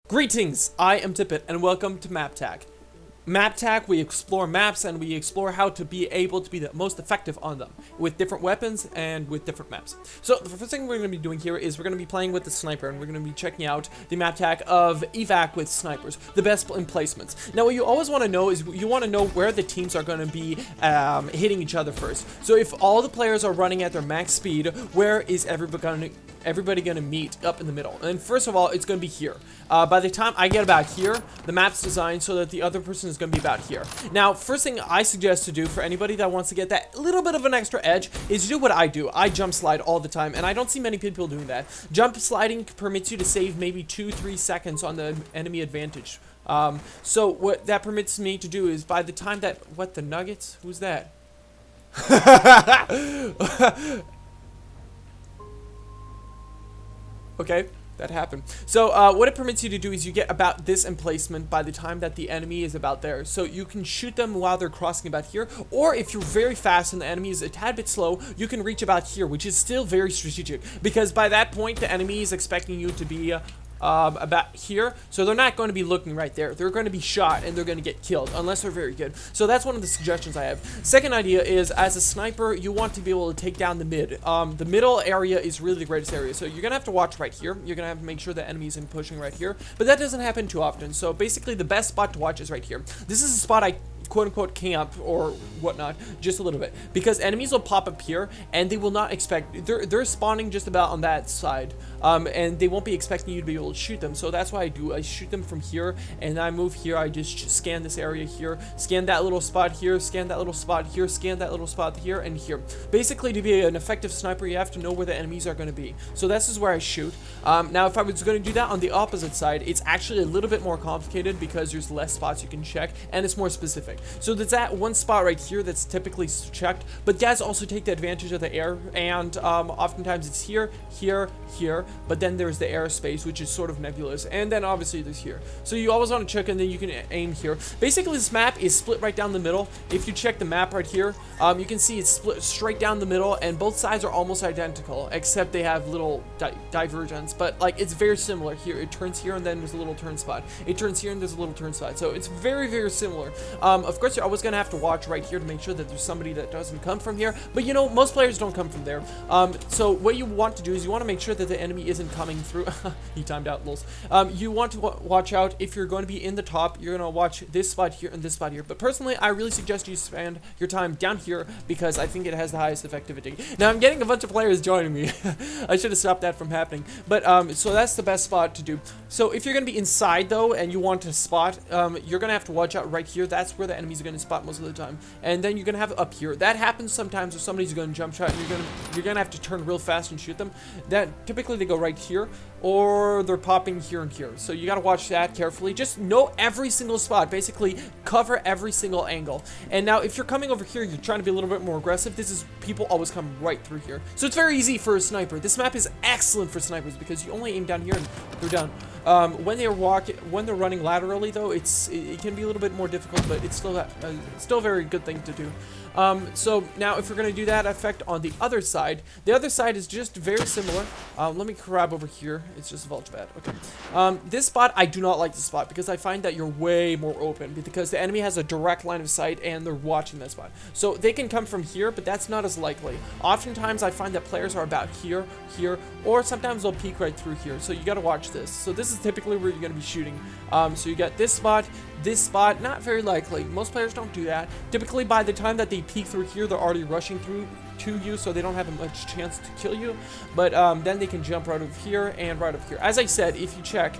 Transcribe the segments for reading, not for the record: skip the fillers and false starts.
Greetings, I am TiPit, and welcome to MapTak. MapTak, we explore maps and we explore how to be able to be the most effective on them with different weapons and with different maps. So the first thing we're going to be doing here is we're going to be playing with the sniper, and we're going to be checking out the MapTak of evac with snipers, the best emplacements. Now what you always want to know is you want to know where the teams are going to be hitting each other first. So if all the players are running at their max speed, where is everybody gonna meet? Up in the middle. And first of all, it's gonna be here. By the time I get about here, the map's designed so that the other person is gonna be about here. Now, first thing I suggest to do for anybody that wants to get that little bit of an extra edge is do what I do. I jump slide all the time, and I don't see many people doing that. Jump sliding permits you to save maybe 2-3 seconds on the enemy advantage. So what that permits me to do is by the time that, what, the nuggets? Who's that? Okay, that happened. So what it permits you to do is you get about this emplacement by the time that the enemy is about there. So you can shoot them while they're crossing about here, or if you're very fast and the enemy is a tad bit slow, you can reach about here, which is still very strategic, because by that point the enemy is expecting you to be about here, so they're not going to be looking right there. They're going to be shot and they're going to get killed unless they're very good. So that's one of the suggestions I have. Second idea is, as a sniper, you want to be able to take down the mid. The middle area is really the greatest area, so you're gonna have to watch right here. You're gonna have to make sure the enemy isn't pushing right here, but that doesn't happen too often. So basically the best spot to watch is right here. This is a spot I quote-unquote camp or whatnot just a little bit, because enemies will pop up here and they will not expect, they're spawning just about on that side, and they won't be expecting you to be able to shoot them. So that's what I shoot them from here, and I move here. I just scan this area here, scan that little spot here, scan that little spot here, scan that little spot here and here. Basically, to be an effective sniper, you have to know where the enemies are going to be. So this is where I shoot. Now if I was going to do that on the opposite side, it's actually a little bit more complicated because there's less spots you can check and it's more specific. So there's that one spot right here that's typically checked, but guys also take the advantage of the air, and oftentimes it's here, here, here, but then there's the airspace, which is sort of nebulous, and then obviously there's here. So you always want to check, and then you can aim here. Basically this map is split right down the middle. If you check the map right here, you can see it's split straight down the middle, and both sides are almost identical, except they have little divergence, but like it's very similar. Here it turns here and then there's a little turn spot, it turns here and there's a little turn spot, so it's very, very similar. Of course you're always gonna have to watch right here to make sure that there's somebody that doesn't come from here, but you know, most players don't come from there. So what you want to do is you want to make sure that the enemy isn't coming through. He timed out, lols. You want to watch out if you're going to be in the top. You're gonna watch this spot here and this spot here, but personally I really suggest you spend your time down here because I think it has the highest effectivity. Now I'm getting a bunch of players joining me. I should have stopped that from happening, but so that's the best spot to do. So if you're gonna be inside though and you want to spot, you're gonna have to watch out right here. That's where the enemies are gonna spot most of the time, and then you're gonna have up here. That happens sometimes if somebody's gonna jump shot and you're gonna have to turn real fast and shoot them. That typically they go right here, or they're popping here and here, so you gotta watch that carefully. Just know every single spot, basically cover every single angle. And now if you're coming over here, you're trying to be a little bit more aggressive, people always come right through here, so it's very easy for a sniper. This map is excellent for snipers because you only aim down here and they're down. When they're running laterally though, it can be a little bit more difficult, but it's still a very good thing to do. So now if we're going to do that effect on the other side is just very similar. Let me grab over here. It's just Vultbat. Okay. This spot, I do not like this spot because I find that you're way more open because the enemy has a direct line of sight and they're watching that spot. So they can come from here, but that's not as likely. Oftentimes I find that players are about here, here, or sometimes they'll peek right through here. So you got to watch this. So this is typically where you're going to be shooting. So you got this spot, not very likely. Most players don't do that. Typically by the time that they peek through here, they're already rushing through to you, so they don't have much chance to kill you, but then they can jump right over here and right over here. As I said, if you check,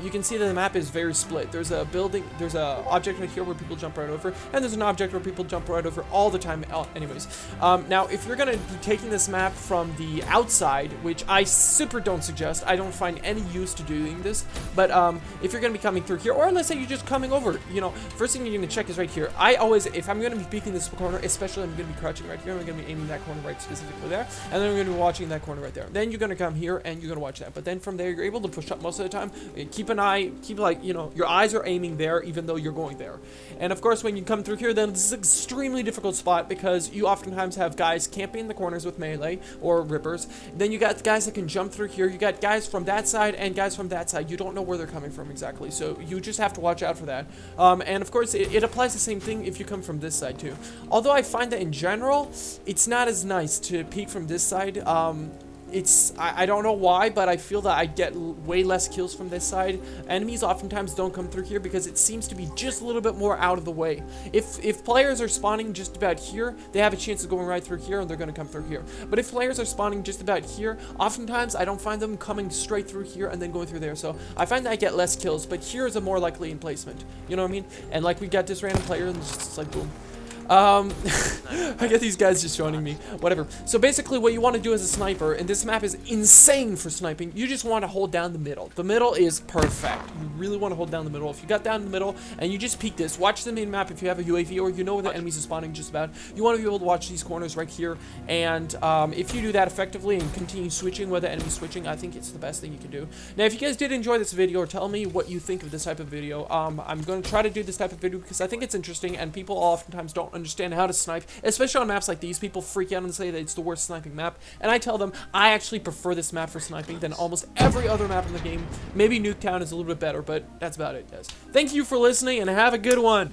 you can see that the map is very split. There's a building, there's a object right here where people jump right over, and there's an object where people jump right over all the time anyways. Now if you're gonna be taking this map from the outside, which I super don't suggest, I don't find any use to doing this, but if you're gonna be coming through here, or let's say you're just coming over, you know, first thing you're gonna check is right here. I always, if I'm gonna be peeking this corner, especially I'm gonna be crouching right here, I'm gonna be aiming that corner right specifically there, and then we're going to be watching that corner right there. Then you're going to come here and you're going to watch that. But then from there, you're able to push up most of the time. Keep an eye, keep like, you know, your eyes are aiming there even though you're going there. And of course, when you come through here, then this is an extremely difficult spot because you oftentimes have guys camping in the corners with melee or rippers. Then you got guys that can jump through here. You got guys from that side and guys from that side. You don't know where they're coming from exactly, so you just have to watch out for that. And of course, it applies the same thing if you come from this side too. Although I find that in general, it's not as nice to peek from this side. I don't know why, but I feel that I get way less kills from this side. Enemies oftentimes don't come through here because it seems to be just a little bit more out of the way. If players are spawning just about here, they have a chance of going right through here and they're going to come through here. But if players are spawning just about here, oftentimes I don't find them coming straight through here and then going through there. So I find that I get less kills, but here is a more likely emplacement. You know what I mean? And like we got this random player and it's just like boom. I get these guys just joining me. Whatever. So basically what you want to do as a sniper, and this map is insane for sniping, you just want to hold down the middle. The middle is perfect. You really want to hold down the middle. If you got down in the middle and you just peek this, watch the main map if you have a UAV or you know where the enemies are spawning just about. You want to be able to watch these corners right here. And if you do that effectively and continue switching where the enemy's switching, I think it's the best thing you can do. Now, if you guys did enjoy this video, or tell me what you think of this type of video, I'm going to try to do this type of video because I think it's interesting and people oftentimes don't understand how to snipe, especially on maps like these. People freak out and say that it's the worst sniping map, and I tell them I actually prefer this map for sniping than almost every other map in the game. Maybe Nuketown is a little bit better, but that's about it, guys. Thank you for listening and have a good one.